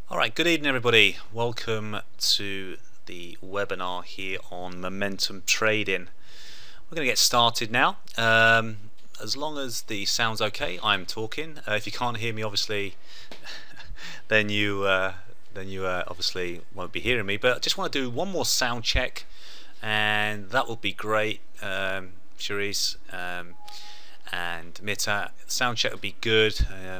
Alright, good evening everybody. Welcome to the webinar here on momentum trading. We're going to get started now. As long as the sound's okay, I'm talking. If you can't hear me, obviously, then you obviously won't be hearing me. But I just want to do one more sound check, and that will be great. Cherise and Mita, sound check would be good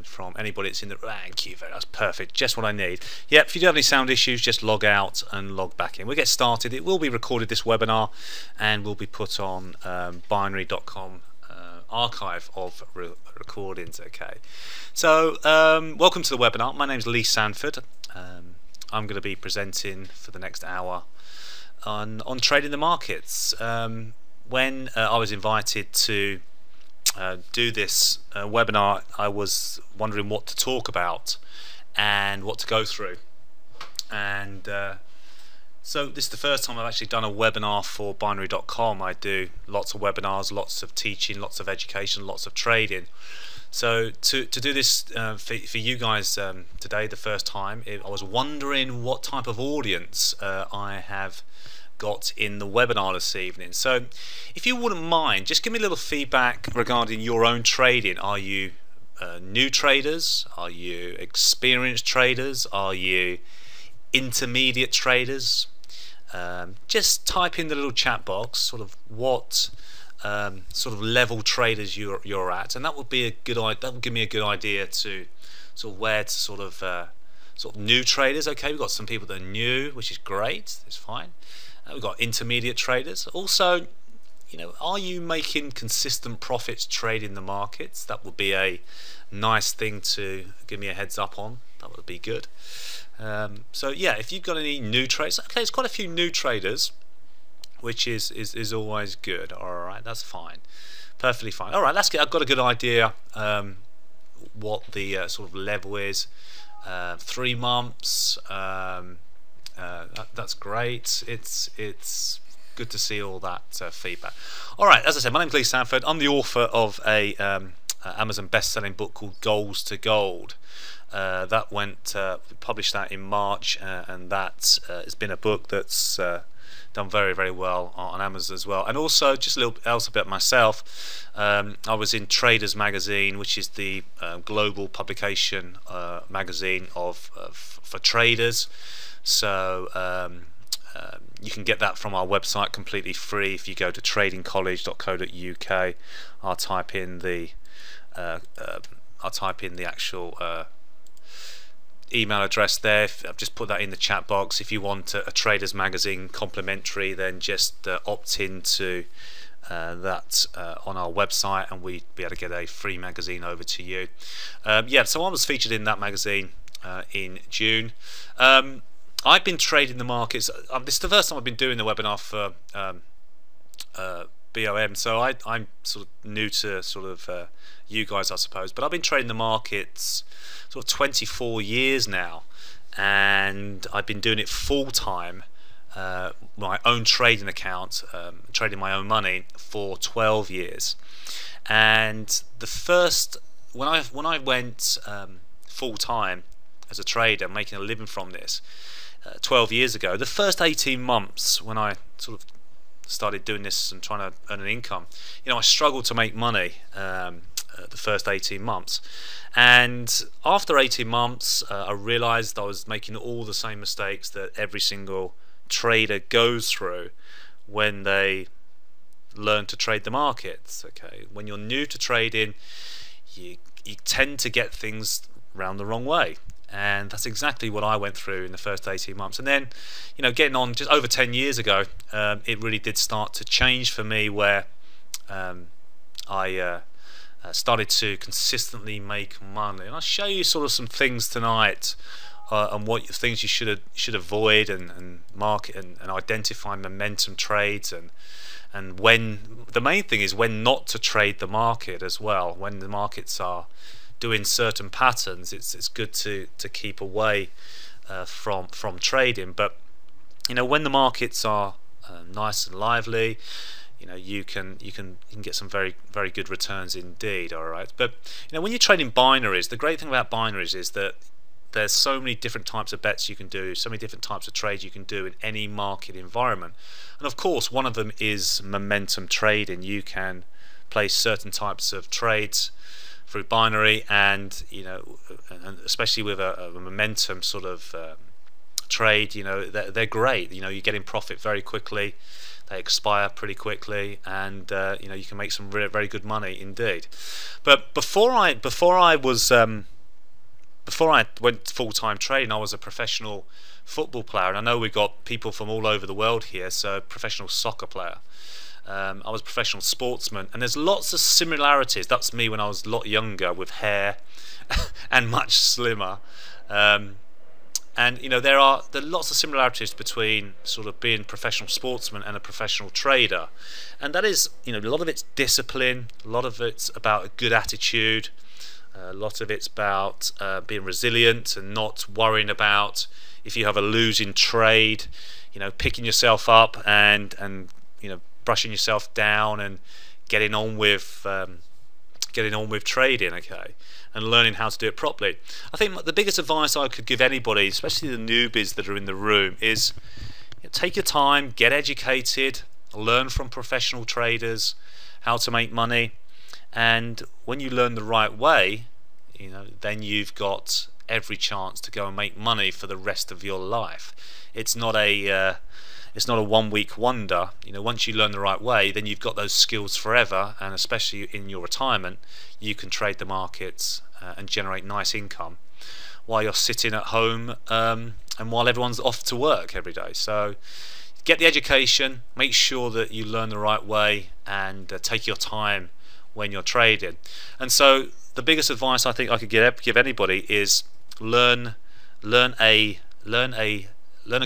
from anybody that's in the thank you, that's perfect, just what I need. Yep, if you do have any sound issues, just log out and log back in. We'll get started. It will be recorded, this webinar, and will be put on binary.com archive of recordings. Okay, so welcome to the webinar. My name is Lee Sanford. I'm going to be presenting for the next hour on trading the markets. When I was invited to do this webinar, I was wondering what to talk about and what to go through, and so this is the first time I've actually done a webinar for binary.com. I do lots of webinars, lots of teaching, lots of education, lots of trading. So to do this for you guys today, the first time, I was wondering what type of audience I have got in the webinar this evening. So if you wouldn't mind, just give me a little feedback regarding your own trading. Are you new traders? Are you experienced traders? Are you intermediate traders? Just type in the little chat box sort of what sort of level traders you're at, and that would be a good idea. That would give me a good idea to sort of where to sort of new traders. Okay, we've got some people that are new, which is great. It's fine. We've got intermediate traders. Also, you know, are you making consistent profits trading the markets? That would be a nice thing to give me a heads up on. That would be good. So yeah, if you've got any new traders, okay, it's quite a few new traders, which is always good. All right, that's fine, perfectly fine. All right, let's get. I've got a good idea what the sort of level is. 3 months. That's great. It's good to see all that feedback. All right, as I said, my name's Lee Sanford. I'm the author of a Amazon best-selling book called Goals to Gold. That went published that in March, and that has been a book that's done very, very well on Amazon as well. And also, just a little else about myself. I was in Traders Magazine, which is the global publication magazine for traders. So you can get that from our website completely free if you go to tradingcollege.co.uk. I'll type in the actual email address there. I've just put that in the chat box. If you want a Traders Magazine complimentary, then just opt into that on our website, and we'd be able to get a free magazine over to you. Yeah, so I was featured in that magazine in June. I've been trading the markets. This is the first time I've been doing the webinar for BOM, so I'm sort of new to sort of you guys, I suppose. But I've been trading the markets sort of 24 years now, and I've been doing it full time. My own trading account, trading my own money for 12 years. And the first when I went full time as a trader, making a living from this 12 years ago, the first 18 months when I sort of started doing this and trying to earn an income, you know, I struggled to make money the first 18 months. And after 18 months, I realized I was making all the same mistakes that every single trader goes through when they learn to trade the markets. Okay, when you're new to trading, you tend to get things round the wrong way. And that's exactly what I went through in the first 18 months. And then, you know, getting on just over 10 years ago, it really did start to change for me, where I started to consistently make money. And I'll show you sort of some things tonight on what things you should avoid and market and identify momentum trades, and when the main thing is when not to trade the market as well. When the markets are doing certain patterns, it's good to keep away from trading. But you know, when the markets are nice and lively, you know, you can get some very, very good returns indeed. All right, but you know, when you're trading binaries, the great thing about binaries is that there's so many different types of bets you can do, so many different types of trades you can do in any market environment. And of course, one of them is momentum trading. You can place certain types of trades through binary, and and especially with a momentum sort of trade, they're great. You're getting profit very quickly, they expire pretty quickly, and you can make some very good money indeed. But before I went full-time trading, I was a professional football player, and I know we've got people from all over the world here, so professional soccer player. I was a professional sportsman, and there's lots of similarities. That's me when I was a lot younger, with hair and much slimmer. And there are lots of similarities between sort of being a professional sportsman and a professional trader, and that is, a lot of it's discipline, a lot of it's about a good attitude, a lot of it's about being resilient and not worrying about if you have a losing trade, picking yourself up and brushing yourself down and getting on with trading, okay, and learning how to do it properly. I think the biggest advice I could give anybody, especially the newbies that are in the room, is take your time, get educated, learn from professional traders how to make money, and when you learn the right way, then you've got every chance to go and make money for the rest of your life. It's not a 1 week wonder. Once you learn the right way, then you've got those skills forever, and especially in your retirement, you can trade the markets and generate nice income while you're sitting at home and while everyone's off to work every day. So get the education, make sure that you learn the right way, and take your time when you're trading. And so the biggest advice I think I could give anybody is learn a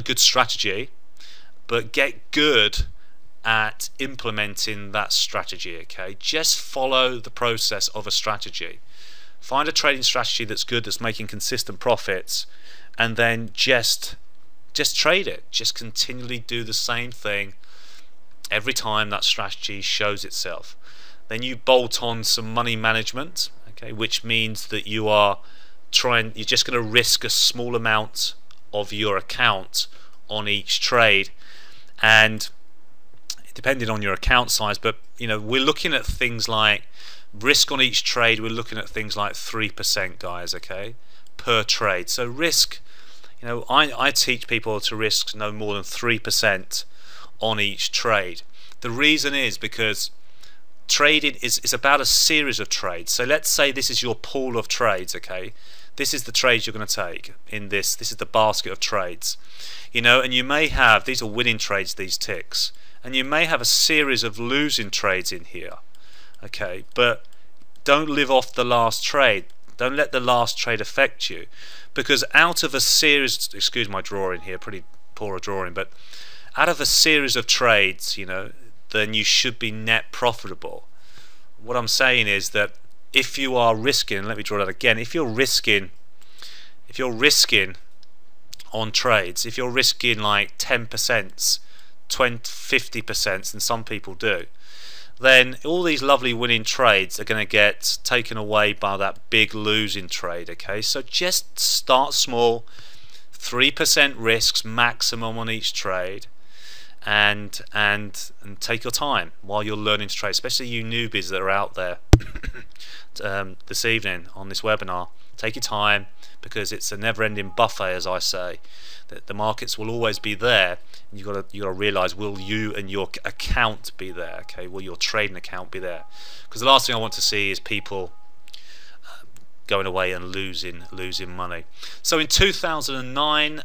good strategy, but get good at implementing that strategy, okay? Just follow the process of a strategy. Find a trading strategy that's good, that's making consistent profits, and then just trade it. Just continually do the same thing every time that strategy shows itself. Then you bolt on some money management, okay, which means that you're just going to risk a small amount of your account on each trade, and depending on your account size, but we're looking at things like risk on each trade. We're looking at things like 3%, guys, okay, per trade. So risk, I teach people to risk no more than 3% on each trade. The reason is because trading is about a series of trades. So let's say this is your pool of trades, okay? This is the trades you're going to take in this is the basket of trades, and you may have, these are winning trades, these ticks, and you may have a series of losing trades in here, okay? But don't live off the last trade. Don't let the last trade affect you, because out of a series, excuse my drawing here, pretty poor drawing, but out of a series of trades, then you should be net profitable. What I'm saying is that if you are risking, let me draw that again, if you're risking on trades, if you're risking like 10%, 20, 50%, and some people do, then all these lovely winning trades are going to get taken away by that big losing trade, okay? So just start small, 3% risks maximum on each trade, and take your time while you're learning to trade, especially you newbies that are out there this evening on this webinar. Take your time, because it's a never-ending buffet, as I say. The markets will always be there, and you got to realize, will you and your account be there, okay? Will your trading account be there? Because the last thing I want to see is people going away and losing money. So in 2009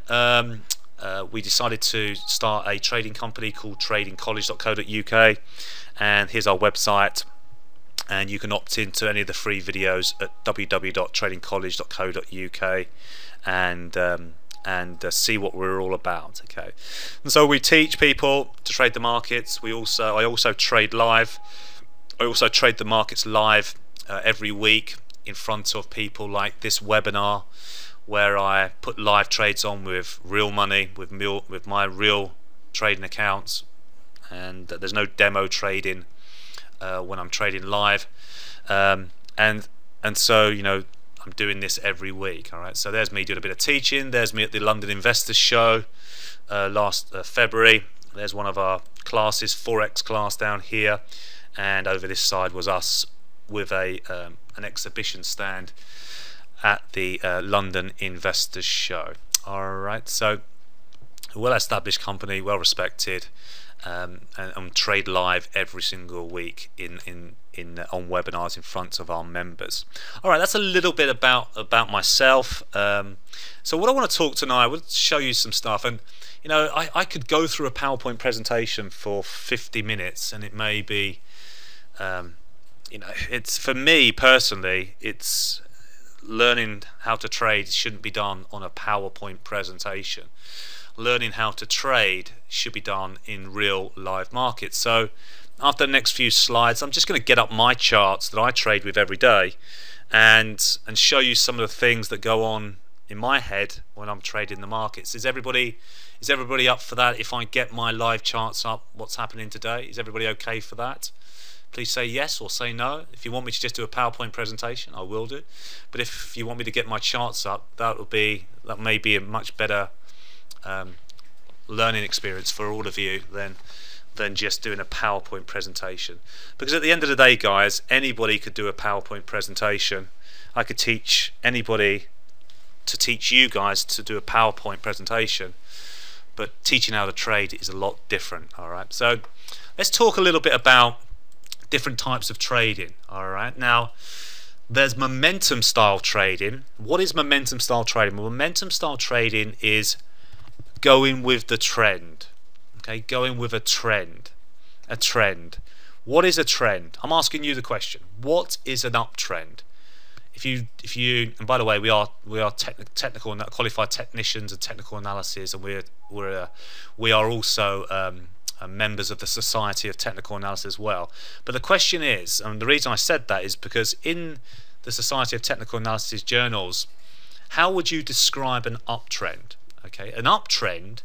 we decided to start a trading company called tradingcollege.co.uk, and here's our website, and you can opt into any of the free videos at www.tradingcollege.co.uk and see what we're all about, okay? And so we teach people to trade the markets. I also trade live. I also trade the markets live every week in front of people, like this webinar, where I put live trades on with real money, with my real trading accounts, and there's no demo trading when I'm trading live, and so I'm doing this every week. All right, so there's me doing a bit of teaching. There's me at the London Investors Show last February. There's one of our classes, Forex class down here, and over this side was us with an exhibition stand at the London Investors Show. All right, so well-established company, well respected, and trade live every single week on webinars in front of our members. All right, that's a little bit about myself. So what I want to talk tonight, I will show you some stuff, and you know, I could go through a PowerPoint presentation for 50 minutes, and it may be, you know, it's, for me personally, it's learning how to trade shouldn't be done on a PowerPoint presentation. Learning how to trade should be done in real live markets. So after the next few slides, I'm just going to get up my charts that I trade with every day and show you some of the things that go on in my head when I'm trading the markets. Is everybody up for that? If I get my live charts up, what's happening today? Is everybody okay for that? Please say yes or say no. If you want me to just do a PowerPoint presentation, I will do. But if you want me to get my charts up, that may be a much better learning experience for all of you than just doing a PowerPoint presentation. Because at the end of the day, guys, anybody could do a PowerPoint presentation. I could teach anybody to teach you guys to do a PowerPoint presentation, but teaching how to trade is a lot different. All right, so let's talk a little bit about different types of trading. All right, now there's momentum style trading. What is momentum style trading? Well, momentum style trading is going with the trend. Okay, going with a trend. A trend. What is a trend? I'm asking you the question. What is an uptrend? If you, and by the way, we are technical and qualified technicians and technical analysis, and we are also members of the Society of Technical Analysis as well. But the question is, and the reason I said that is because in the Society of Technical Analysis journals, how would you describe an uptrend? Okay, an uptrend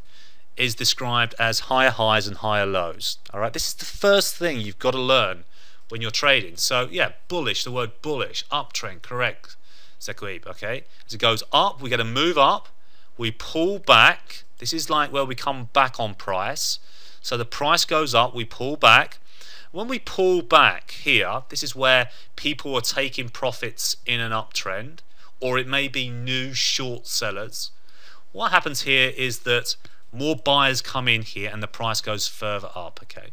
is described as higher highs and higher lows. All right, this is the first thing you've got to learn when you're trading. So yeah, bullish, the word bullish, uptrend, correct, Zequib. Okay, as it goes up, we get a move up, we pull back. This is like where we come back on price. So the price goes up, we pull back. When we pull back here, this is where people are taking profits in an uptrend, or it may be new short sellers. What happens here is that more buyers come in here and the price goes further up. Okay,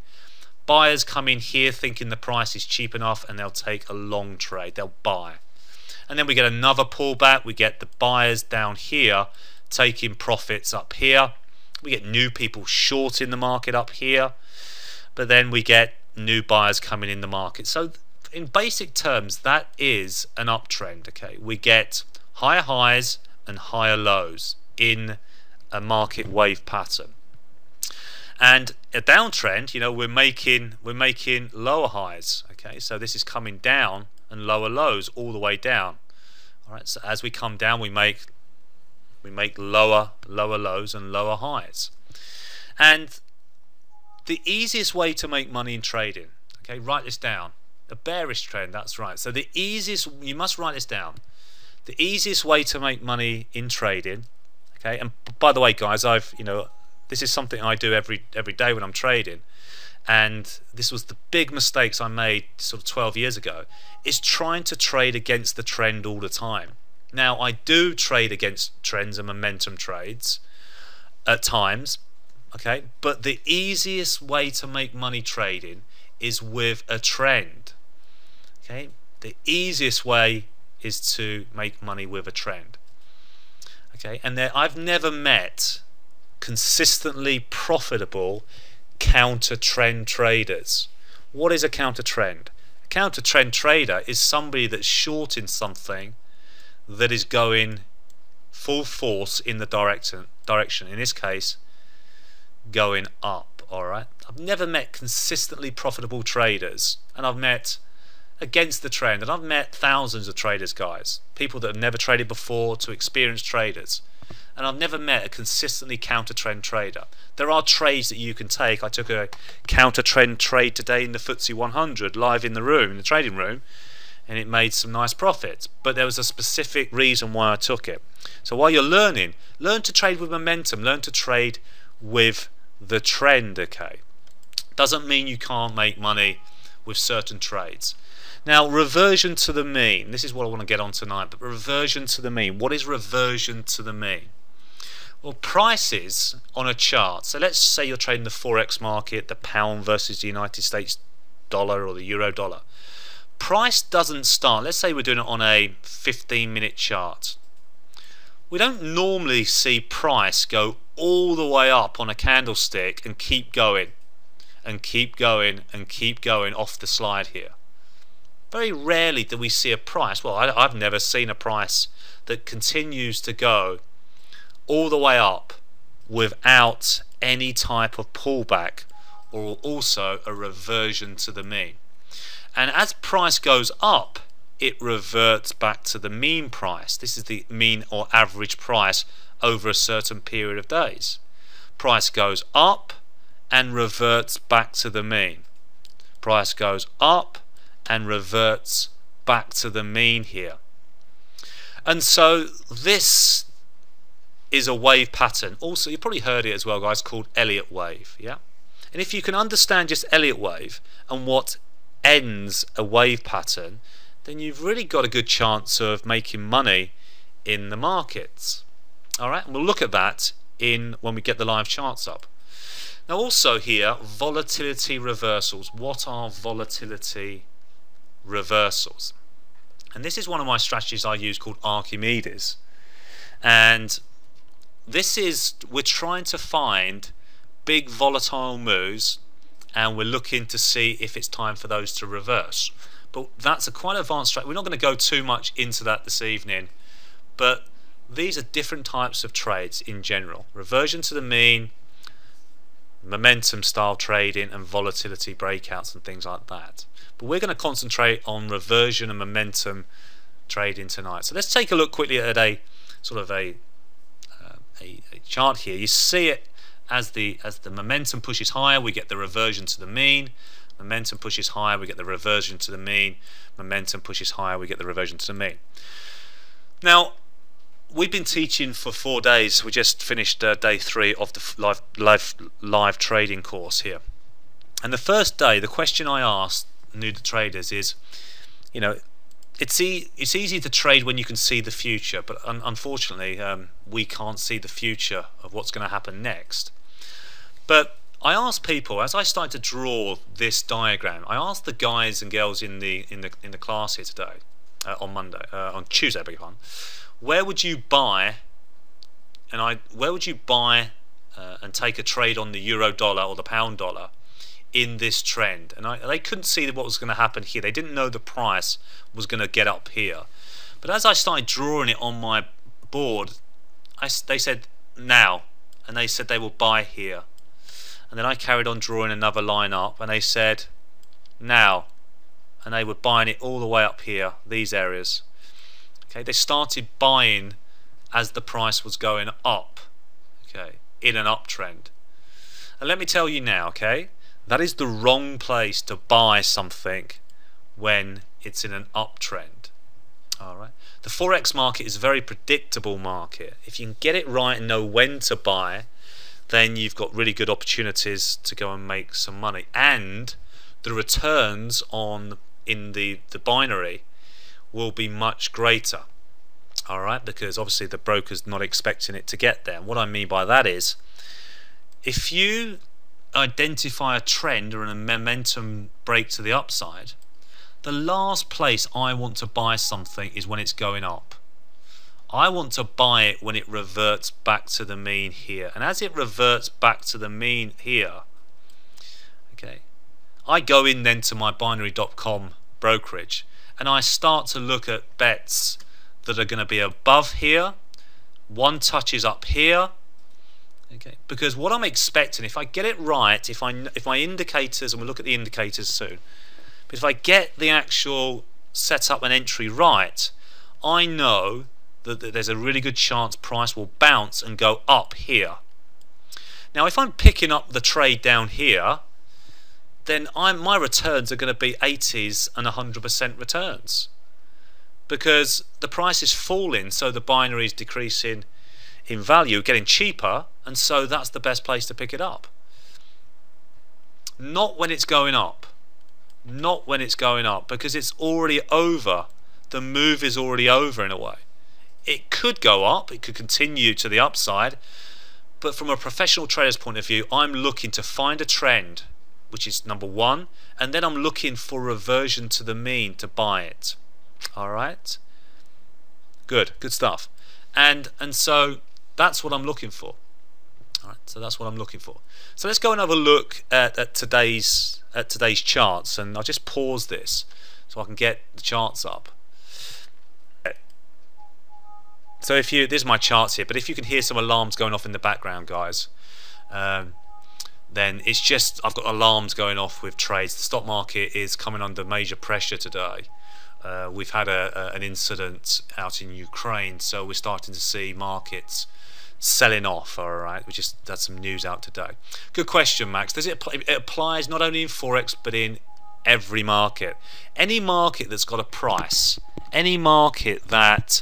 buyers come in here thinking the price is cheap enough and they'll take a long trade, they'll buy. And then we get another pullback, we get the buyers down here taking profits up here. We get new people shorting the market up here, but then we get new buyers coming in the market. So in basic terms, that is an uptrend. Okay, we get higher highs and higher lows in a market wave pattern. And a downtrend, you know, we're making lower highs. Okay, so this is coming down and lower lows all the way down. All right, so as we come down, we make lower lows and lower highs. And the easiest way to make money in trading, okay, write this down, a bearish trend, that's right. So the easiest, you must write this down, the easiest way to make money in trading, okay, and by the way guys, this is something I do every day when I'm trading, and this was the big mistakes I made sort of 12 years ago, is trying to trade against the trend all the time. Now, I do trade against trends and momentum trades at times, okay, but the easiest way to make money trading is with a trend. Okay, the easiest way is to make money with a trend. Okay, and I've never met consistently profitable counter trend traders. What is a counter trend? A counter trend trader is somebody that's shorting something that is going full force in the direction, in this case going up. All right, I've never met consistently profitable traders, and I've met against the trend, and I've met thousands of traders, guys, people that have never traded before to experienced traders, and I've never met a consistently counter trend trader. There are trades that you can take. I took a counter trend trade today in the FTSE 100 live in the room, in the trading room, and it made some nice profits, but there was a specific reason why I took it. So while you're learning, learn to trade with momentum, learn to trade with the trend, okay? Doesn't mean you can't make money with certain trades. Now, reversion to the mean, this is what I want to get on tonight, but reversion to the mean. What is reversion to the mean? Well, prices on a chart, so let's say you're trading the Forex market, the pound versus the United States dollar or the euro dollar. Price doesn't start, let's say we're doing it on a 15-minute chart. We don't normally see price go all the way up on a candlestick and keep going and keep going and keep going off the slide here. Very rarely do we see a price, well, I've never seen a price that continues to go all the way up without any type of pullback or also a reversion to the mean. And as price goes up, it reverts back to the mean price. This is the mean or average price over a certain period of days. Price goes up and reverts back to the mean. Price goes up and reverts back to the mean here. And so this is a wave pattern. Also, you probably heard it as well, guys, called Elliott wave. Yeah. And if you can understand just Elliott wave and what ends a wave pattern, then you've really got a good chance of making money in the markets. All right, and we'll look at that when we get the live charts up. Now, also here, volatility reversals. What are volatility reversals? And this is one of my strategies I use called Archimedes. And this is, we're trying to find big volatile moves and we're looking to see if it's time for those to reverse. But that's a quite advanced strategy. We're not going to go too much into that this evening, but these are different types of trades in general. Reversion to the mean, momentum style trading and volatility breakouts and things like that. But we're going to concentrate on reversion and momentum trading tonight. So let's take a look quickly at a sort of a chart here. You see it as the momentum pushes higher, we get the reversion to the mean. Momentum pushes higher, we get the reversion to the mean. Momentum pushes higher, we get the reversion to the mean. Now, we've been teaching for 4 days. We just finished day 3 of the live trading course here. And the first day, the question I asked new traders is, you know, it's easy to trade when you can see the future, but unfortunately, we can't see the future of what's going to happen next. But I asked people, as I started to draw this diagram, I asked the guys and girls in the class here today, on Tuesday, I beg your pardon, where would you buy and take a trade on the euro dollar or the pound dollar in this trend? And they couldn't see what was going to happen here. They didn't know the price was going to get up here. But as I started drawing it on my board, they said now, and they said they will buy here. And then I carried on drawing another line up, and they said now, and they were buying it all the way up here, these areas. Okay, they started buying as the price was going up, okay, in an uptrend. And let me tell you now, okay, that is the wrong place to buy something when it's in an uptrend. All right. The Forex market is a very predictable market. If you can get it right and know when to buy, then you've got really good opportunities to go and make some money. And the returns in the binary will be much greater. All right, because obviously the broker's not expecting it to get there. And what I mean by that is, if you identify a trend or a momentum break to the upside, the last place I want to buy something is when it's going up. I want to buy it when it reverts back to the mean here. And as it reverts back to the mean here, okay, I go in then to my binary.com brokerage and I start to look at bets that are going to be above here. One touches up here. Okay, because what I'm expecting, if I get it right, if my indicators, and we'll look at the indicators soon, but if I get the actual setup and entry right, I know that there's a really good chance price will bounce and go up here. Now, if I'm picking up the trade down here, then my returns are going to be 80s and 100% returns. because the price is falling, so the binary is decreasing in value, getting cheaper, and so that's the best place to pick it up. Not when it's going up. Not when it's going up, because it's already over. The move is already over in a way. It could go up, it could continue to the upside, but from a professional trader's point of view, I'm looking to find a trend, which is number one, and then I'm looking for reversion to the mean to buy it. Alright? Good stuff. And so that's what I'm looking for. Alright, so that's what I'm looking for. So let's go and have a look at today's charts, and I'll just pause this so I can get the charts up. So if you, there's my charts here, but if you can hear some alarms going off in the background, guys, then it's just I've got alarms going off with trades. The stock market is coming under major pressure today. We've had an incident out in Ukraine, so we're starting to see markets selling off. Alright, that's some news out today. Good question, Max. Does it applies not only in Forex but in every market? Any market that's got a price, any market that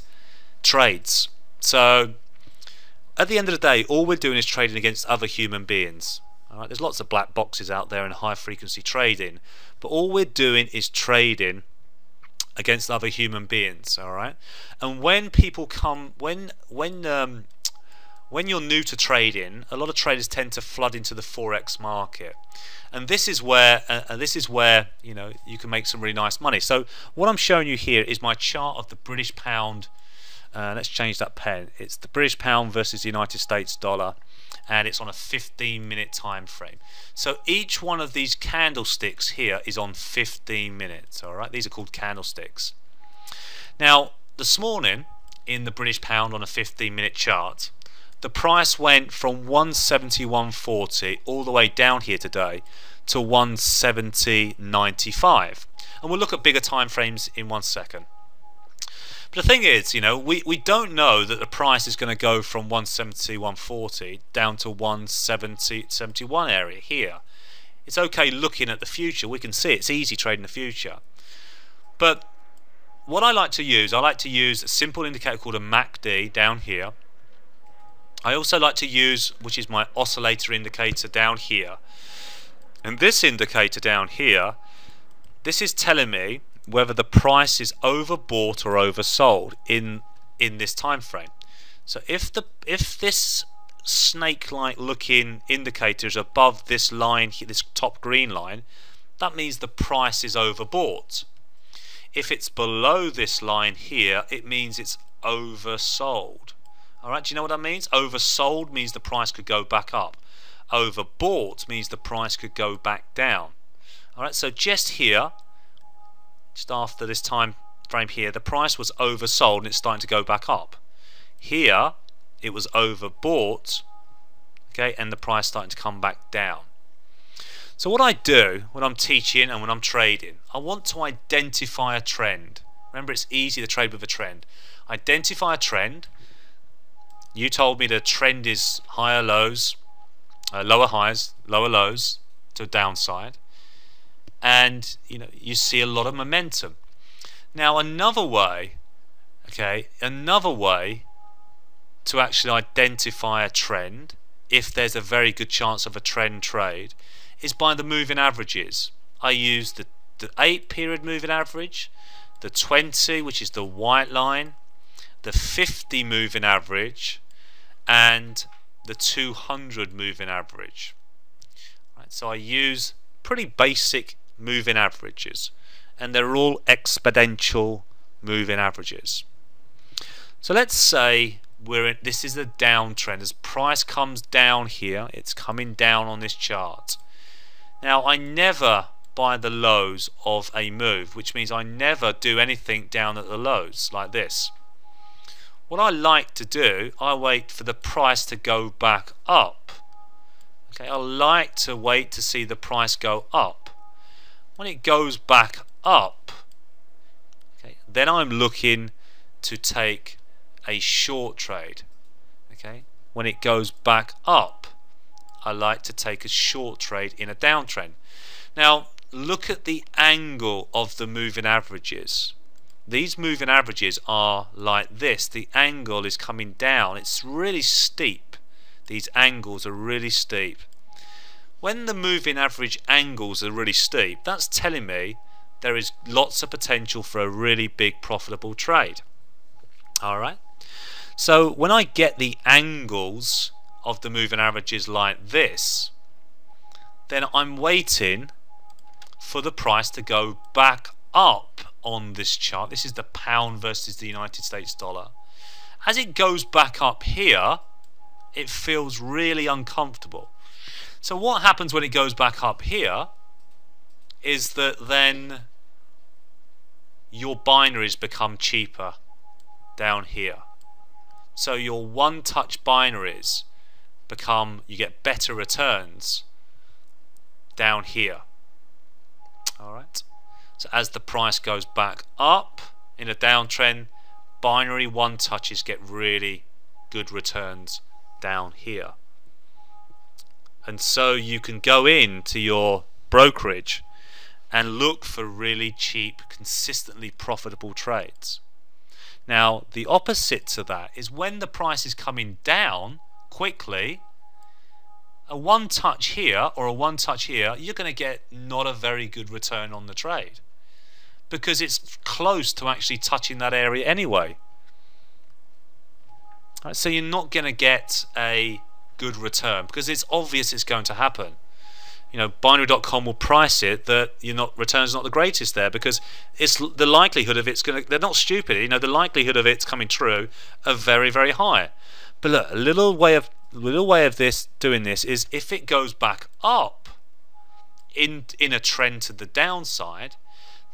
trades. So at the end of the day, all we're doing is trading against other human beings. Alright, there's lots of black boxes out there in high frequency trading, but all we're doing is trading against other human beings. Alright, and when people come, when you're new to trading, a lot of traders tend to flood into the Forex market, and this is where you know, you can make some really nice money. So what I'm showing you here is my chart of the British pound. Let's change that pen. It's the British pound versus the United States dollar, and it's on a 15-minute time frame. So each one of these candlesticks here is on 15 minutes. Alright, these are called candlesticks. Now this morning in the British pound on a 15-minute chart, the price went from 171.40 all the way down here today to 170.95, and we'll look at bigger time frames in 1 second. But the thing is, you know, we don't know that the price is going to go from 170.140 down to 170.71 area here. It's okay looking at the future. We can see it's easy trading the future. But what I like to use a simple indicator called a MACD down here. I also like to use, which is my oscillator indicator down here. And this indicator down here, this is telling me whether the price is overbought or oversold in this time frame. So if this snake-like looking indicator is above this line, this top green line, that means the price is overbought. If it's below this line here, it means it's oversold. Alright, do you know what that means? Oversold means the price could go back up. Overbought means the price could go back down. Alright, so just here, just after this time frame here, the price was oversold and it's starting to go back up. Here it was overbought, okay, and the price starting to come back down. So what I do when I'm teaching and when I'm trading, I want to identify a trend. Remember, it's easy to trade with a trend. Identify a trend. You told me the trend is higher lows, lower highs, lower lows to downside. And you know, you see a lot of momentum. Now another way, okay, another way to actually identify a trend, if there's a very good chance of a trend trade, is by the moving averages. I use the 8-period moving average, the 20, which is the white line, the 50 moving average, and the 200 moving average. Right, so I use pretty basic moving averages, and they're all exponential moving averages. So let's say this is a downtrend. As price comes down here, it's coming down on this chart. Now I never buy the lows of a move, which means I never do anything down at the lows like this. What I like to do, I wait for the price to go back up. Okay, I like to wait to see the price go up. When it goes back up, okay, then I'm looking to take a short trade. Okay, when it goes back up, I like to take a short trade in a downtrend. Now look at the angle of the moving averages. these moving averages are like this. The angle is coming down. It's really steep. These angles are really steep. When the moving average angles are really steep, that's telling me there is lots of potential for a really big profitable trade. Alright, so when I get the angles of the moving averages like this, then I'm waiting for the price to go back up on this chart. This is the pound versus the United States dollar. As it goes back up here, it feels really uncomfortable. So what happens when it goes back up here is that then your binaries become cheaper down here. So your one-touch binaries become, you get better returns down here. Alright, so as the price goes back up in a downtrend, binary one-touches get really good returns down here. And so you can go into your brokerage and look for really cheap, consistently profitable trades. Now, the opposite to that is when the price is coming down quickly, a one touch here or a one touch here, you're going to get not a very good return on the trade because it's close to actually touching that area anyway. Right, so you're not going to get a good return because it's obvious it's going to happen. You know, binary.com will price it that returns not the greatest there because it's the likelihood of it's going to, they're not stupid, you know, the likelihood of it's coming true are very, very high. But look, a little way of doing this is if it goes back up in a trend to the downside,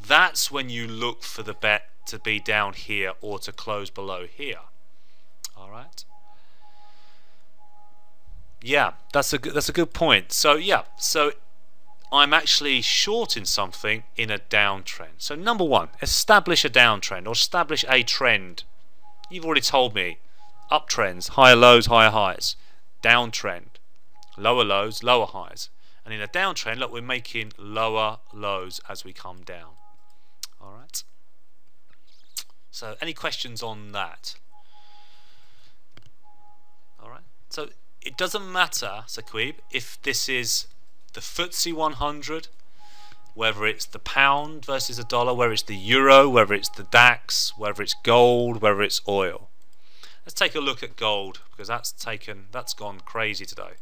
that's when you look for the bet to be down here or to close below here. All right. Yeah, that's a good point. So yeah, so I'm actually shorting something in a downtrend. So number one, establish a downtrend or establish a trend. You've already told me uptrends, higher lows, higher highs. Downtrend, lower lows, lower highs. And in a downtrend, look, we're making lower lows as we come down. All right. So any questions on that? All right. So it doesn't matter, Saqib, if this is the FTSE 100, whether it's the pound versus the dollar, whether it's the euro, whether it's the DAX, whether it's gold, whether it's oil. Let's take a look at gold because that's gone crazy today.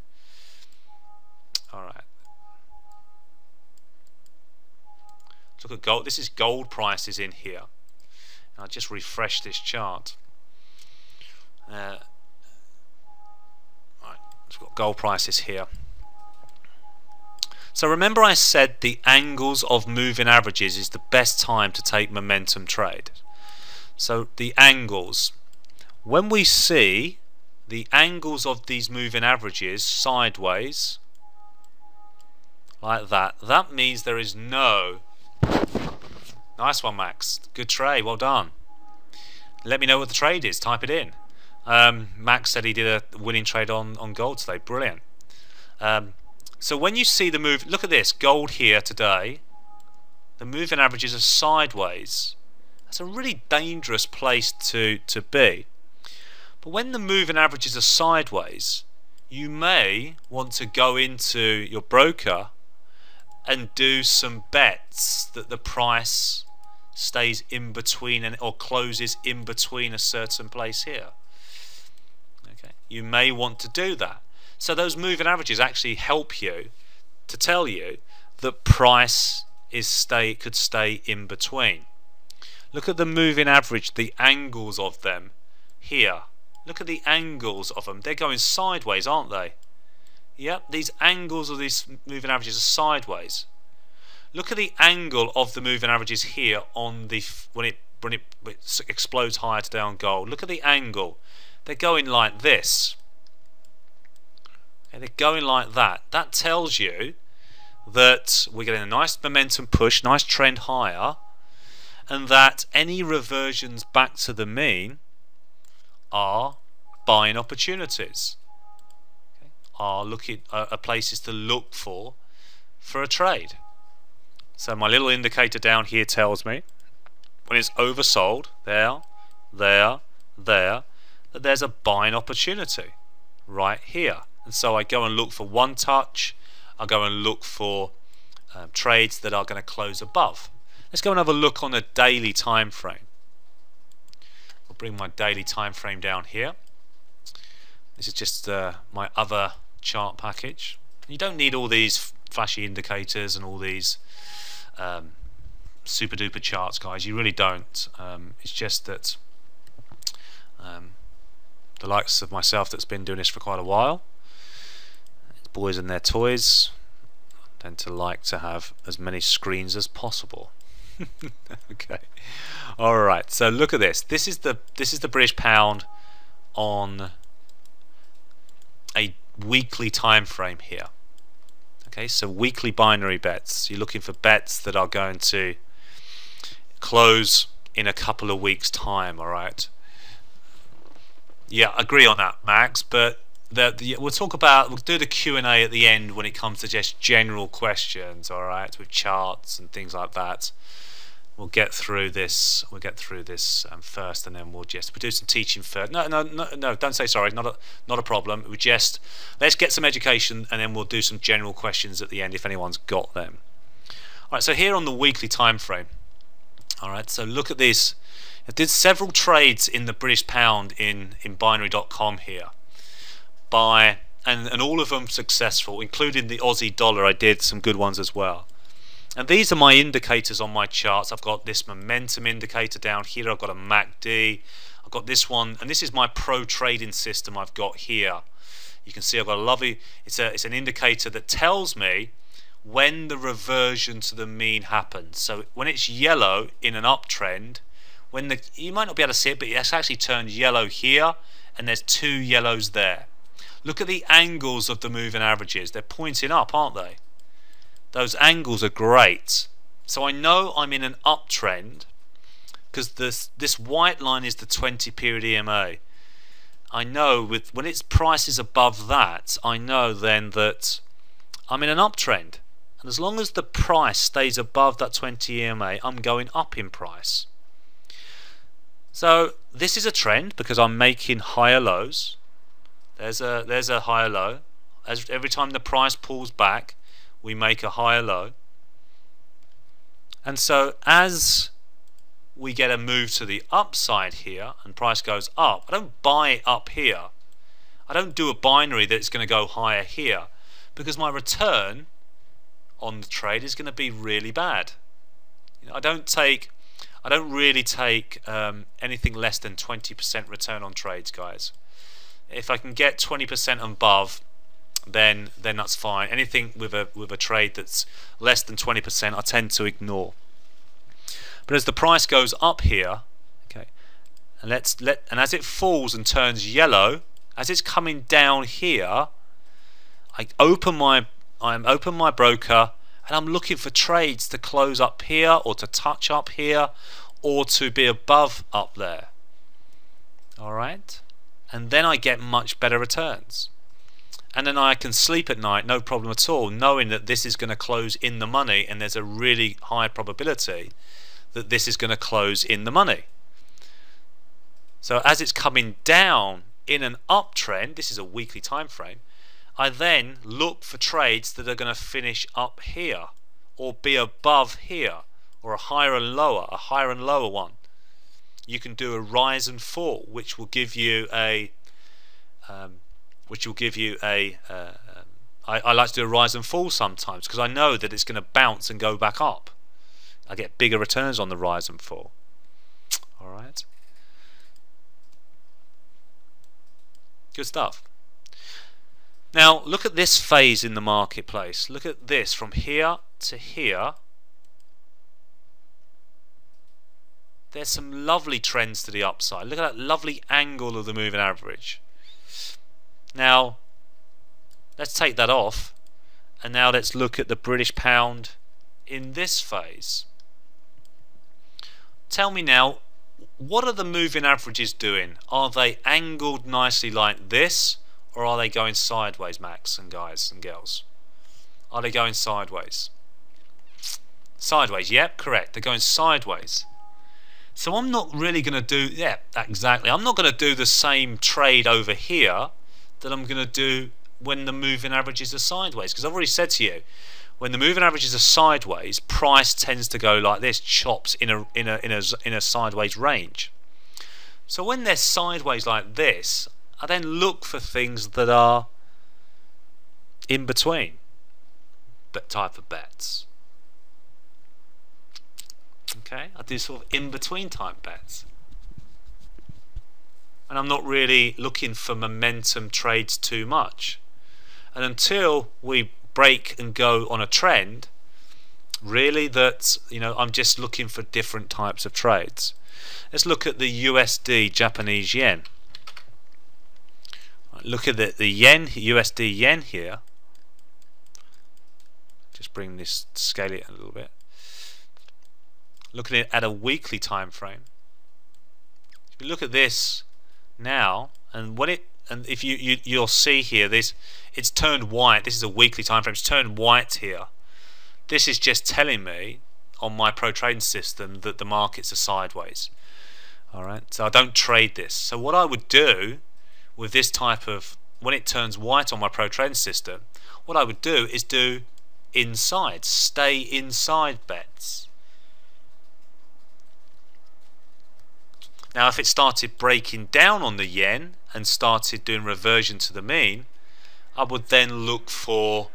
All right. Let's look at gold. This is gold prices in here. And I'll just refresh this chart. We've got gold prices here. So remember I said the angles of moving averages is the best time to take momentum trade. So the angles, when we see the angles of these moving averages sideways like that, that means there is no, nice one Max, good trade, well done. Let me know what the trade is, type it in. Max said he did a winning trade on gold today. Brilliant. So when you see the move, look at this, gold here today, the moving averages are sideways. That's a really dangerous place to be. But when the moving averages are sideways, you may want to go into your broker and do some bets that the price stays in between or closes in between a certain place here. You may want to do that. So those moving averages actually help you to tell you that price could stay in between. Look at the moving average, the angles of them here. Look at the angles of them. They're going sideways, aren't they? Yep, these angles of these moving averages are sideways. Look at the angle of the moving averages here on the when it explodes higher today on gold. Look at the angle. They're going like this. And they're going like that. That tells you that we're getting a nice momentum push, nice trend higher, and that any reversions back to the mean are buying opportunities. Okay? Are places to look for a trade. So my little indicator down here tells me when it's oversold, there, that there's a buying opportunity right here. And so I go and look for one touch. I go and look for trades that are going to close above. Let's go and have a look on a daily time frame. I'll bring my daily time frame down here. This is just my other chart package. You don't need all these flashy indicators and all these super duper charts, guys. You really don't. It's just that the likes of myself that's been doing this for quite a while, boys and their toys, tend to like to have as many screens as possible. Okay, all right. So look at this. This is the British pound on a weekly time frame here. Okay, so weekly binary bets. You're looking for bets that are going to close in a couple of weeks' time. All right. Yeah, I agree on that, Max. But we'll do the Q&A at the end when it comes to just general questions. All right, with charts and things like that. We'll get through this. We'll get through this first, and then we'll do some teaching first. No, don't say sorry. Not a problem. Let's get some education, and then we'll do some general questions at the end if anyone's got them. All right. So here on the weekly time frame. All right. So look at this. I did several trades in the British pound in binary.com here, and all of them successful, including the Aussie dollar. I did some good ones as well. And these are my indicators on my charts. I've got this momentum indicator down here. I've got a MACD. I've got this one, and this is my pro trading system I've got here. You can see I've got a lovely. It's an indicator that tells me when the reversion to the mean happens. So when it's yellow in an uptrend, you might not be able to see it, but it's actually turned yellow here, and there's two yellows there. Look at the angles of the moving averages. They're pointing up, aren't they? Those angles are great. So I know I'm in an uptrend because this white line is the 20 period EMA. I know when its price is above that, I know then that I'm in an uptrend. And as long as the price stays above that 20 EMA, I'm going up in price. So this is a trend because I'm making higher lows. There's a higher low. Every time the price pulls back, we make a higher low. And so as we get a move to the upside here and price goes up, I don't buy it up here. I don't do a binary that's going to go higher here because my return on the trade is going to be really bad. I don't really take anything less than 20% return on trades, guys. If I can get 20% above, then that's fine. Anything with a trade that's less than 20%, I tend to ignore. But as the price goes up here, okay, and as it falls and turns yellow, as it's coming down here, I'm open my broker, and I'm looking for trades to close up here or to touch up here or to be above up there. All right, and then I get much better returns. And then I can sleep at night, no problem at all, knowing that this is going to close in the money, and there's a really high probability that this is going to close in the money. So as it's coming down in an uptrend, this is a weekly time frame, I then look for trades that are going to finish up here or be above here, or a higher and lower one. You can do a rise and fall, which will give you a I like to do a rise and fall sometimes because I know that it's going to bounce and go back up. I get bigger returns on the rise and fall. All right, good stuff. Now look at this phase in the marketplace. Look at this from here to here. There's some lovely trends to the upside. Look at that lovely angle of the moving average. Now let's take that off, and now let's look at the British pound in this phase. Tell me now, what are the moving averages doing? Are they angled nicely like this, or are they going sideways, Max and guys and girls? Are they going sideways? Sideways, yep, correct. They're going sideways. So I'm not really going to do, yeah, exactly. I'm not going to do the same trade over here that I'm going to do when the moving averages are sideways, because I've already said to you, when the moving averages are sideways, price tends to go like this, chops in a sideways range. So when they're sideways like this, I then look for things that are in between type of bets. Okay, I do sort of in between type bets. And I'm not really looking for momentum trades too much. And until we break and go on a trend, really, that, you know, I'm just looking for different types of trades. Let's look at the USD Japanese yen. Look at the yen, USD yen here. Just bring this, scale it a little bit. Looking at a weekly time frame. If you look at this now, and when it, and if you'll see here, this, it's turned white. This is a weekly time frame. It's turned white here. This is just telling me on my pro trading system that the markets are sideways. All right, so I don't trade this. So what I would do with this type of, when it turns white on my pro trading system, what I would do is do inside, stay inside bets. Now if it started breaking down on the yen and started doing reversion to the mean, I would then look for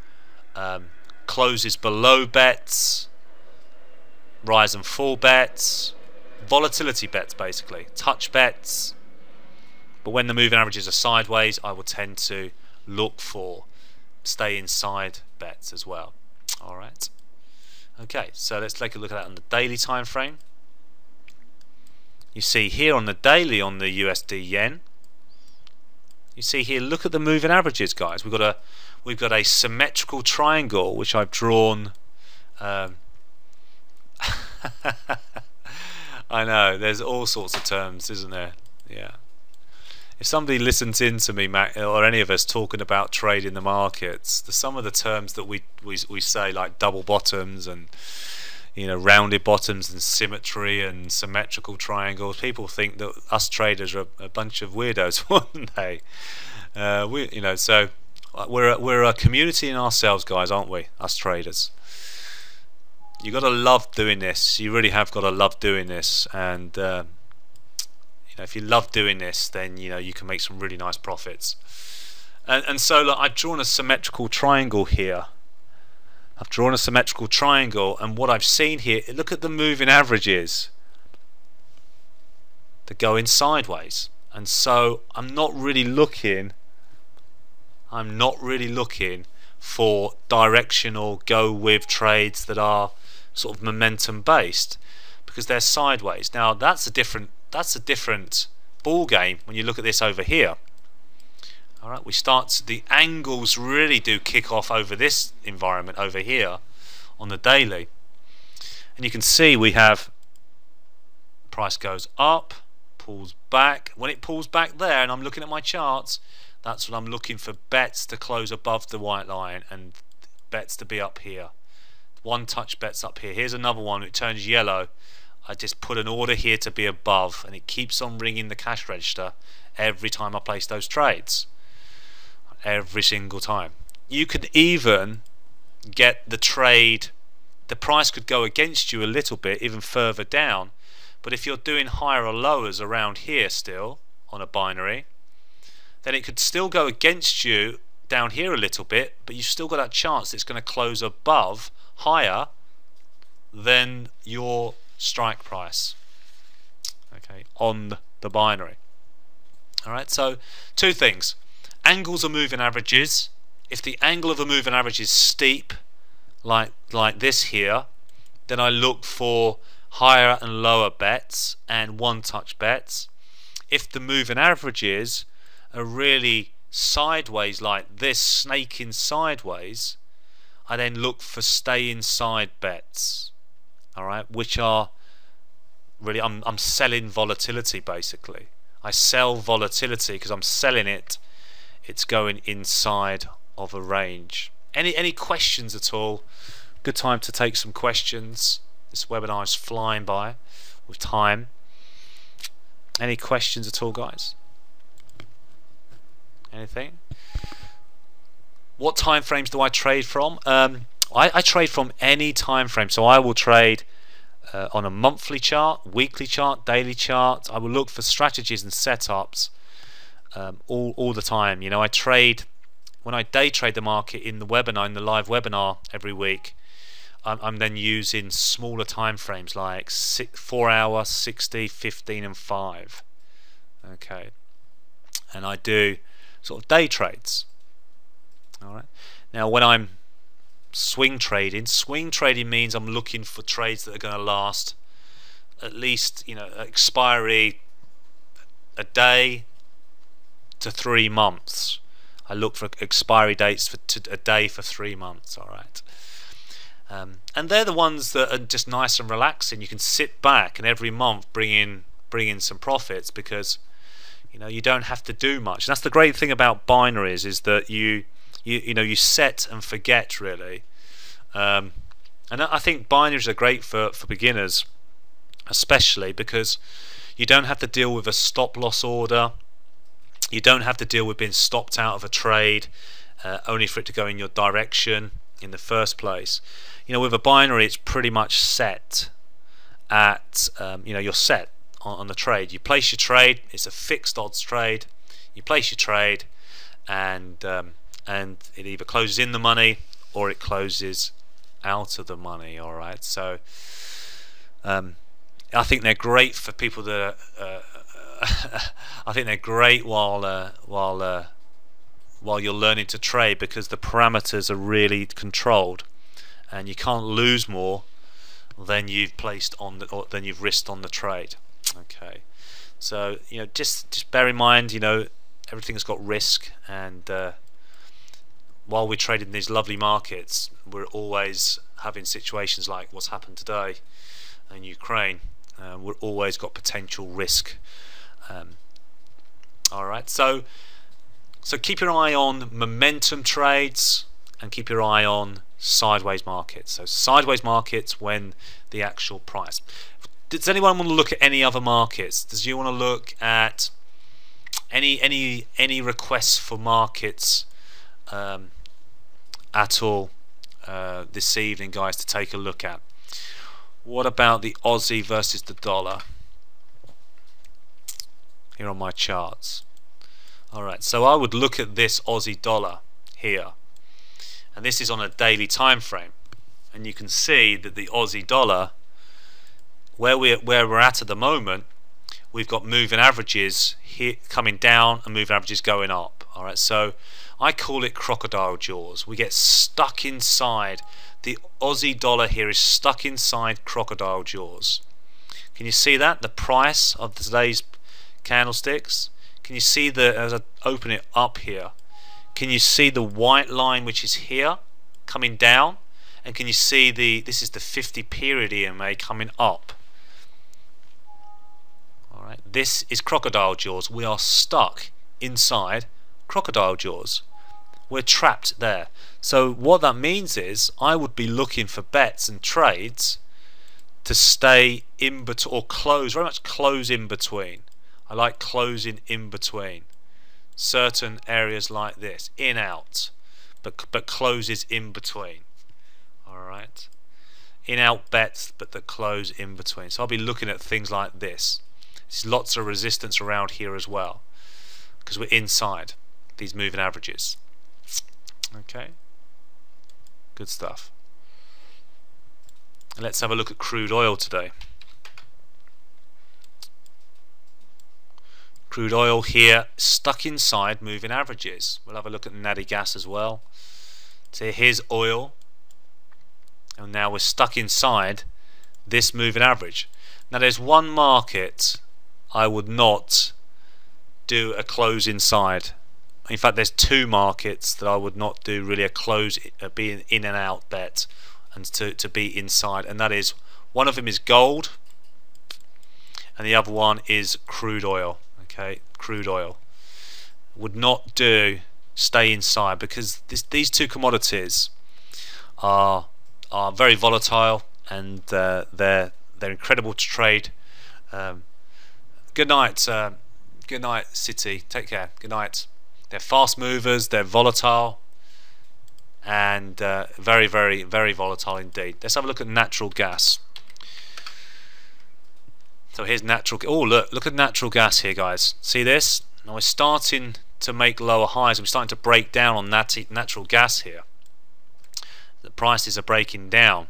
closes below bets, rise and fall bets, volatility bets, basically touch bets. But when the moving averages are sideways, I will tend to look for stay inside bets as well. Alright, okay, so let's take a look at that on the daily time frame. You see here on the daily on the USD yen, you see here, look at the moving averages, guys. We've got a symmetrical triangle which I've drawn. I know, there's all sorts of terms, isn't there? Yeah. If somebody listens in to me, Matt, or any of us talking about trading the markets, some of the terms that we say, like double bottoms and, you know, rounded bottoms and symmetry and symmetrical triangles, people think that us traders are a bunch of weirdos, wouldn't they? You know, so we're a community in ourselves, guys, aren't we? Us traders. You got to love doing this. You really have got to love doing this, and you know, if you love doing this, then you know you can make some really nice profits. And so, look, I've drawn a symmetrical triangle here. I've drawn a symmetrical triangle, and what I've seen here, look at the moving averages. They're going sideways, and so I'm not really looking for directional go with trades that are sort of momentum based, because they're sideways. Now that's a different ball game when you look at this over here. Alright, the angles really do kick off over this environment over here on the daily. And you can see we have price goes up, pulls back. When it pulls back there, and I'm looking at my charts, that's when I'm looking for bets to close above the white line and bets to be up here. One touch bets up here. Here's another one. It turns yellow. I just put an order here to be above, and it keeps on ringing the cash register every time I place those trades. Every single time. You could even get the trade, the price could go against you a little bit even further down, but if you're doing higher or lowers around here still on a binary, then it could still go against you down here a little bit, but you've still got that chance it's going to close above, higher than your strike price, okay, on the binary. Alright, so two things. Angles of moving averages. If the angle of a moving average is steep, like this here, then I look for higher and lower bets and one touch bets. If the moving averages are really sideways like this, snaking sideways, I then look for stay inside bets. Alright, which are really, I'm selling volatility basically. I sell volatility because I'm selling it. It's going inside of a range. Any questions at all? Good time to take some questions. This webinar is flying by with time. Any questions at all, guys? Anything? What time frames do I trade from? I trade from any time frame, so I will trade on a monthly chart, weekly chart, daily chart. I will look for strategies and setups all the time. You know, I trade when I day trade the market in the webinar, in the live webinar every week. I'm then using smaller time frames like 4 hour, 60, 15 and 5. Okay, and I do sort of day trades. Alright, now when I'm swing trading means I'm looking for trades that are going to last at least, you know, expiry a day to 3 months. I look for expiry dates for a day for 3 months. Alright. And they're the ones that are just nice and relaxing. You can sit back and every month bring in some profits, because you know you don't have to do much. And that's the great thing about binaries, is that you know you set and forget, really. And I think binaries are great for beginners, especially because you don't have to deal with a stop loss order. You don't have to deal with being stopped out of a trade only for it to go in your direction in the first place. You know, with a binary, it's pretty much set at, you know, you're set on the trade. You place your trade, it's a fixed odds trade. You place your trade, and it either closes in the money or it closes out of the money. All right, so I think they're great for people that I think they're great while you're learning to trade, because the parameters are really controlled, and you can't lose more than you've placed on the, or than you've risked on the trade. Okay, so you know, just bear in mind, you know, everything's got risk, and while we're trading these lovely markets, we're always having situations like what's happened today in Ukraine. We've always got potential risk. Alright, so keep your eye on momentum trades and keep your eye on sideways markets. So sideways markets when the actual price. Does anyone want to look at any other markets? Does you want to look at any requests for markets at all this evening, guys, to take a look at? What about the Aussie versus the dollar here on my charts? Alright, so I would look at this Aussie dollar here, and this is on a daily time frame, and you can see that the Aussie dollar, where we're at the moment, we've got moving averages here coming down and moving averages going up. Alright, so I call it crocodile jaws. We get stuck inside. The Aussie dollar here is stuck inside crocodile jaws. Can you see that? The price of today's candlesticks. Can you see as I open it up here, can you see the white line which is here coming down? And can you see this is the 50 period EMA coming up? Alright, this is crocodile jaws. We are stuck inside crocodile jaws. We're trapped there. So what that means is I would be looking for bets and trades to stay in between, or close, very much close in between. I like closing in between certain areas like this, in out, but closes in between. Alright, in out bets, but the close in between. So I'll be looking at things like this. There's lots of resistance around here as well, because we're inside these moving averages. Okay, good stuff. And let's have a look at crude oil today. Crude oil here stuck inside moving averages. We'll have a look at natty gas as well. So here's oil, and now we're stuck inside this moving average. Now there's one market I would not do a close inside. In fact, there's two markets that I would not do really a close, be an in and out bet, and to be inside, and that is, one of them is gold and the other one is crude oil. Okay, crude oil would not do stay inside, because these two commodities are very volatile, and they're incredible to trade Good night. Good night, City. Take care. Good night. They're fast movers. They're volatile, and very, very, very volatile indeed. Let's have a look at natural gas. So here's natural. Oh, look at natural gas here, guys. See this? Now we're starting to make lower highs. We're starting to break down on natural gas here. The prices are breaking down,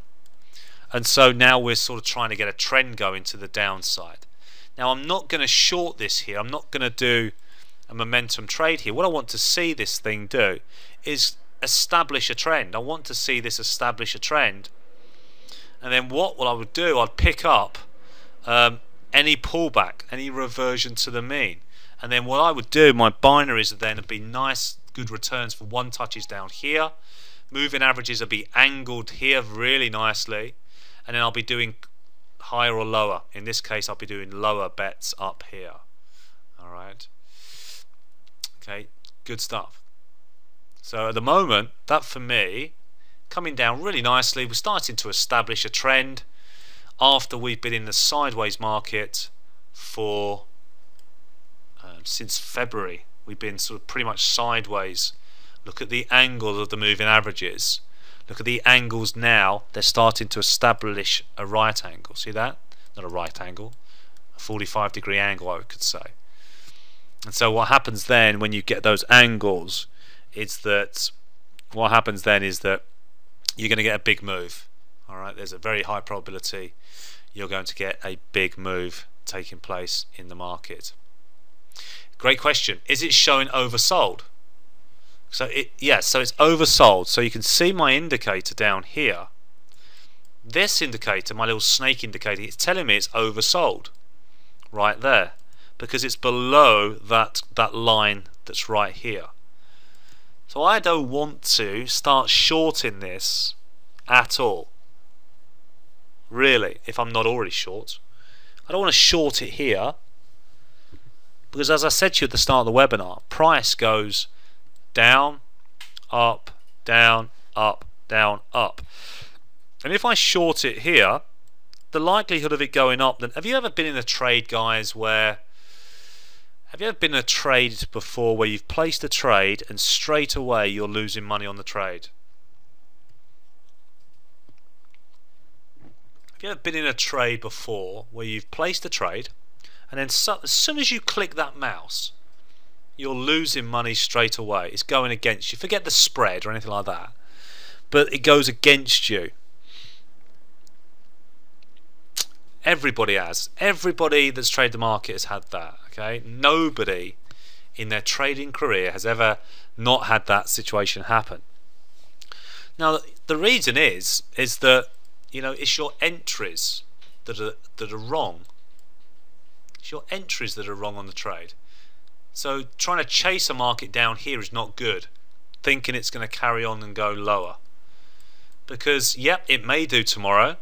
and so now we're sort of trying to get a trend going to the downside. Now I'm not going to short this here. I'm not going to do a momentum trade here. What I want to see this thing do is establish a trend. I want to see this establish a trend, and then what I would do, I'd pick up any pullback, any reversion to the mean, and then what I would do, my binaries would then be nice, good returns for one touches down here. Moving averages will be angled here really nicely, and then I'll be doing higher or lower. In this case, I'll be doing lower bets up here. All right. Okay, good stuff. So at the moment, that for me, coming down really nicely. We're starting to establish a trend after we've been in the sideways market for since February. We've been sort of pretty much sideways. Look at the angle of the moving averages. Look at the angles now. They're starting to establish a right angle. See that? Not a right angle, a 45-degree angle, I could say. And so what happens then when you get those angles is that you're going to get a big move. All right, there's a very high probability you're going to get a big move taking place in the market. Great question. Is it showing oversold? So so it's oversold. So you can see my indicator down here. This indicator, my little snake indicator, it's telling me it's oversold right there because it's below that line that's right here. So I don't want to start shorting this at all. Really, if I'm not already short. I don't want to short it here because, as I said to you at the start of the webinar, price goes down, up, down, up, down, up. And if I short it here, the likelihood of it going up, then have you ever been in a trade, guys, have you ever been in a trade before where you've placed a trade and straight away you're losing money on the trade? Have you ever been in a trade before where you've placed a trade and then as soon as you click that mouse, you're losing money straight away? It's going against you. Forget the spread or anything like that, but it goes against you. Everybody has. Everybody that's traded the market has had that. Okay, nobody in their trading career has ever not had that situation happen. Now the reason is that, you know, it's your entries that are wrong. It's your entries that are wrong on the trade. So trying to chase a market down here is not good, thinking it's going to carry on and go lower, because yep, it may do tomorrow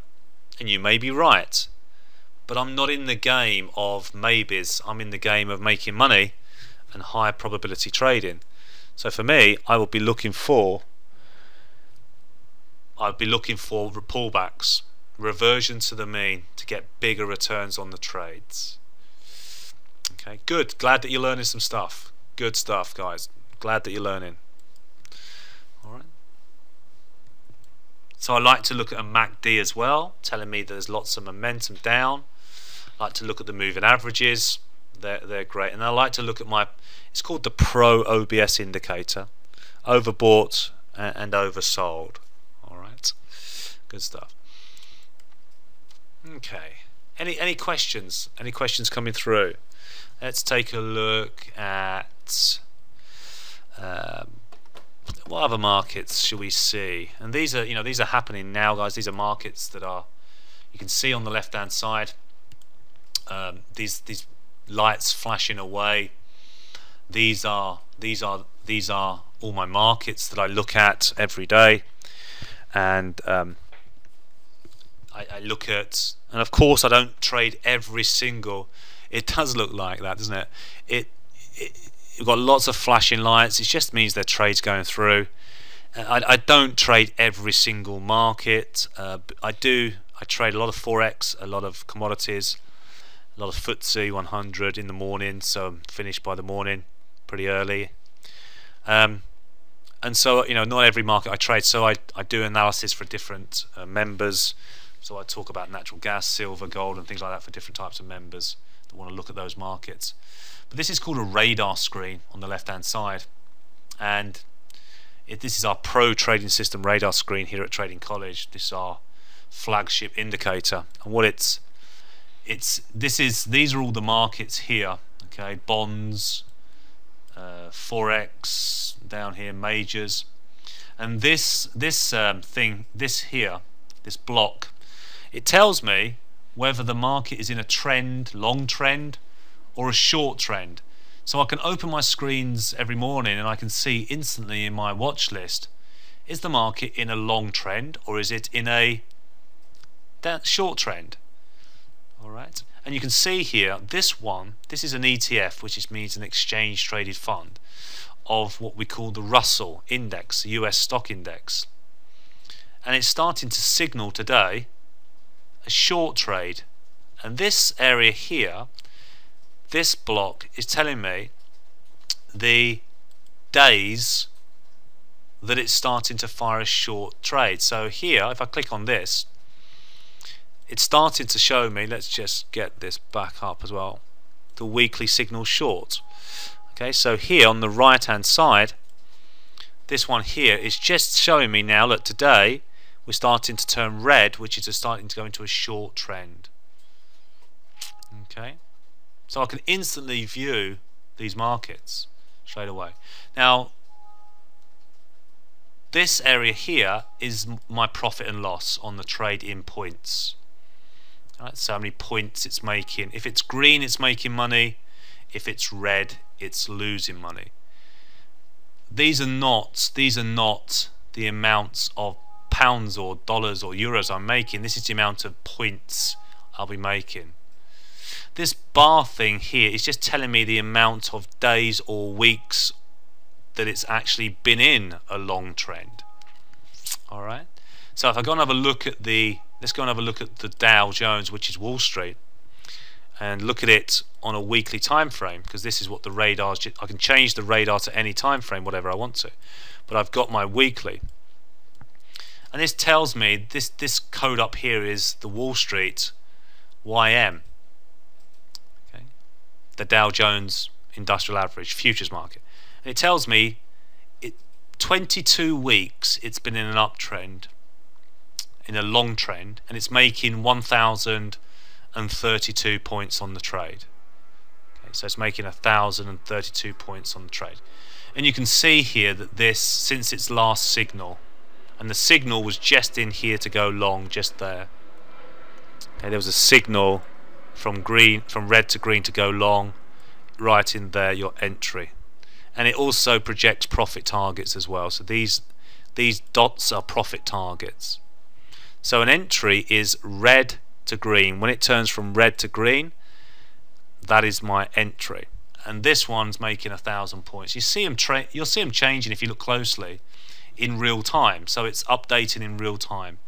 and you may be right, but I'm not in the game of maybes. I'm in the game of making money and high probability trading. So for me, I will be looking for pullbacks, reversion to the mean to get bigger returns on the trades. Okay, good. Glad that you're learning some stuff. Good stuff, guys. Glad that you're learning. All right. So I like to look at a MACD as well, telling me there's lots of momentum down. I like to look at the moving averages. They're great. And I like to look at it's called the Pro OBS indicator. Overbought and oversold. All right. Good stuff. Okay. Any questions? Any questions coming through? Let's take a look at what other markets should we see? And these are happening now, guys. These are markets that you can see on the left-hand side. These lights flashing away. These are all my markets that I look at every day, and I look at, and of course I don't trade every single. It does look like that, doesn't it? You've got lots of flashing lights. It just means their trade's going through. I don't trade every single market. I trade a lot of forex, a lot of commodities, A lot of FTSE 100 in the morning, so I'm finished by the morning pretty early. And so, you know, not every market I trade, so I do analysis for different members. So I talk about natural gas, silver, gold and things like that for different types of members that want to look at those markets. But this is called a radar screen on the left hand side, and this is our pro trading system radar screen here at Trading College. This is our flagship indicator, and what these are all the markets here, okay? Bonds, forex down here, majors, and this block, it tells me whether the market is in a trend, long trend, or a short trend. So I can open my screens every morning and I can see instantly in my watch list, is the market in a long trend or is it in a short trend? Alright, and you can see here, this is an ETF, which means an exchange traded fund of what we call the Russell Index, the US stock index. And it's starting to signal today a short trade. And this area here, this block, is telling me the days that it's starting to fire a short trade. So here, if I click on this, it's starting to show me, let's just get this back up as well, the weekly signal short. Okay, so here on the right hand side, this one here is just showing me now that today we're starting to turn red, which is starting to go into a short trend. Okay, so I can instantly view these markets straight away. Now this area here is my profit and loss on the trade in points. Right, so how many points it's making. If it's green, it's making money. If it's red, it's losing money. These are not the amounts of pounds or dollars or euros I'm making. This is the amount of points I'll be making. This bar thing here is just telling me the amount of days or weeks that it's actually been in a long trend. Alright, so if I go and have a look at let's go and have a look at the Dow Jones, which is Wall Street, and look at it on a weekly time frame, because this is what the radar, I can change the radar to any time frame, whatever I want to, but I've got my weekly, and this tells me this code up here is the Wall Street YM, okay, the Dow Jones Industrial Average Futures Market, and it tells me 22 weeks it's been in an uptrend, in a long trend, and it's making 1,032 points on the trade. Okay, so it's making 1,032 points on the trade, and you can see here that this, since its last signal, and the signal was just in here to go long, just there. Okay, there was a signal from red to green to go long, right in there, your entry, and it also projects profit targets as well. So these dots are profit targets. So an entry is red to green. When it turns from red to green, that is my entry. And this one's making 1,000 points. You see them you'll see them changing if you look closely in real time. So it's updating in real time.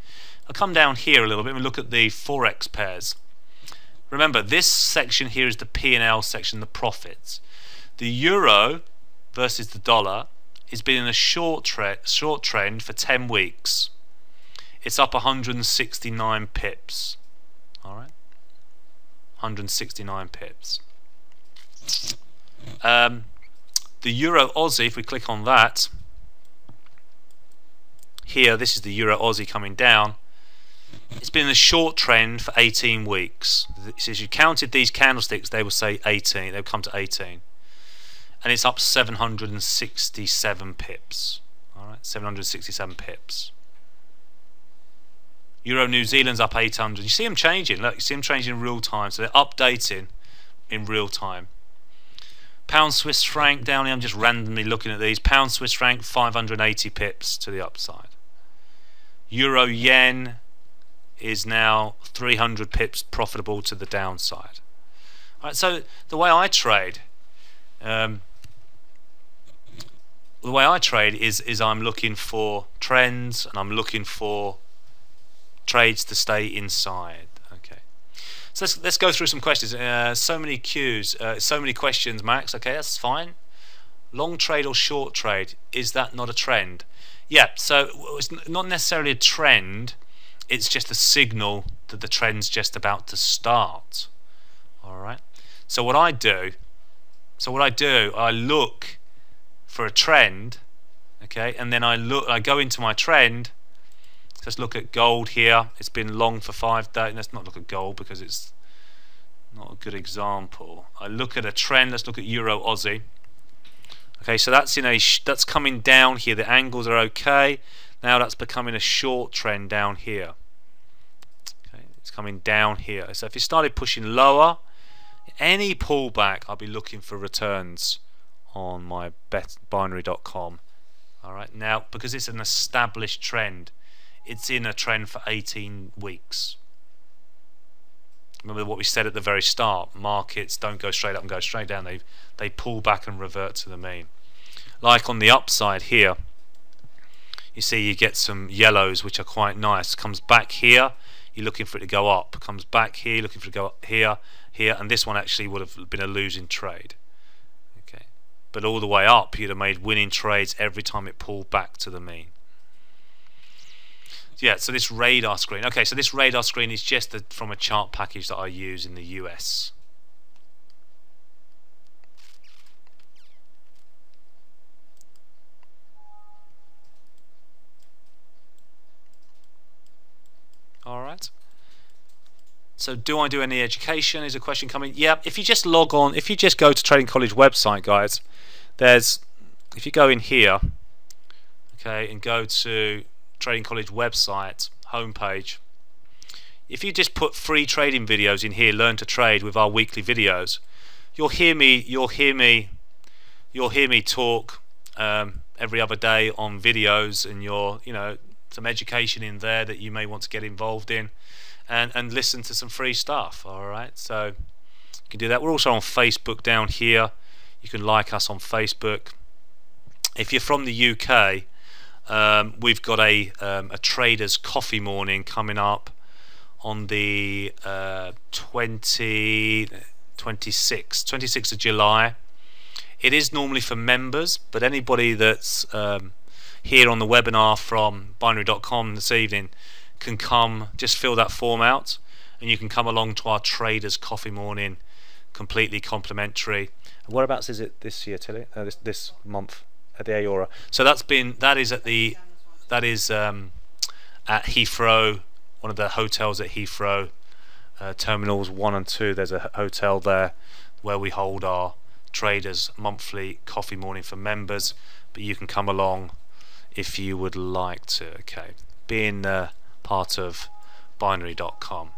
I'll come down here a little bit and look at the forex pairs. Remember, this section here is the P&L section, the profits. The euro versus the dollar has been in a short trend for 10 weeks. It's up 169 pips. Alright, 169 pips. The Euro Aussie, if we click on that, here, this is the Euro Aussie coming down. It's been in a short trend for 18 weeks. So if you counted these candlesticks, they will say 18. They'll come to 18. And it's up 767 pips. Alright, 767 pips. Euro New Zealand's up 800. You see them changing. Look, you see them changing in real time. So they're updating in real time. Pound Swiss franc down here. I'm just randomly looking at these. Pound Swiss franc 580 pips to the upside. Euro yen is now 300 pips profitable to the downside. All right, so the way I trade, is I'm looking for trends and I'm looking for trades to stay inside. Okay, So let's go through some questions. So many queues, so many questions, Max. Okay, that's fine. Long trade or short trade, is that not a trend? Yeah, so it's not necessarily a trend, it's just a signal that the trend's just about to start. Alright, so what I do, I look for a trend, okay, and then I go into my trend. Let's look at gold here. It's been long for 5 days. Let's not look at gold because it's not a good example. I look at a trend. Let's look at Euro Aussie. Okay, so that's that's coming down here. The angles are okay. Now that's becoming a short trend down here. Okay, it's coming down here. So if it started pushing lower, any pullback, I'll be looking for returns on my binary.com. All right, now because it's an established trend, it's in a trend for 18 weeks. Remember what we said at the very start, markets don't go straight up and go straight down, they pull back and revert to the mean. Like on the upside here, you see you get some yellows which are quite nice. Comes back here, you're looking for it to go up. Comes back here, looking for it to go up here, here, and this one actually would have been a losing trade. Okay, but all the way up you'd have made winning trades every time it pulled back to the mean. Yeah, so this radar screen. Okay, so this radar screen is just from a chart package that I use in the US. Alright. So do I do any education? Is a question coming? Yeah, if you just log on, if you just go to Trading College website, guys, if you go in here, okay, and go to Trading College website homepage, if you just put free trading videos in here, learn to trade with our weekly videos, you'll hear me talk every other day on videos, and some education in there that you may want to get involved in, and listen to some free stuff. Alright, so you can do that. We're also on Facebook down here. You can like us on Facebook. If you're from the UK, we've got a traders coffee morning coming up on the 26th of July. It is normally for members, but anybody that's here on the webinar from binary.com this evening can come, just fill that form out, and you can come along to our traders coffee morning, completely complimentary. Whereabouts is it this year, Tilly? This month? At the Aora. So that is at Heathrow, one of the hotels at Heathrow, terminals 1 and 2. There's a hotel there where we hold our traders monthly coffee morning for members, but you can come along if you would like to. Okay, being part of binary.com.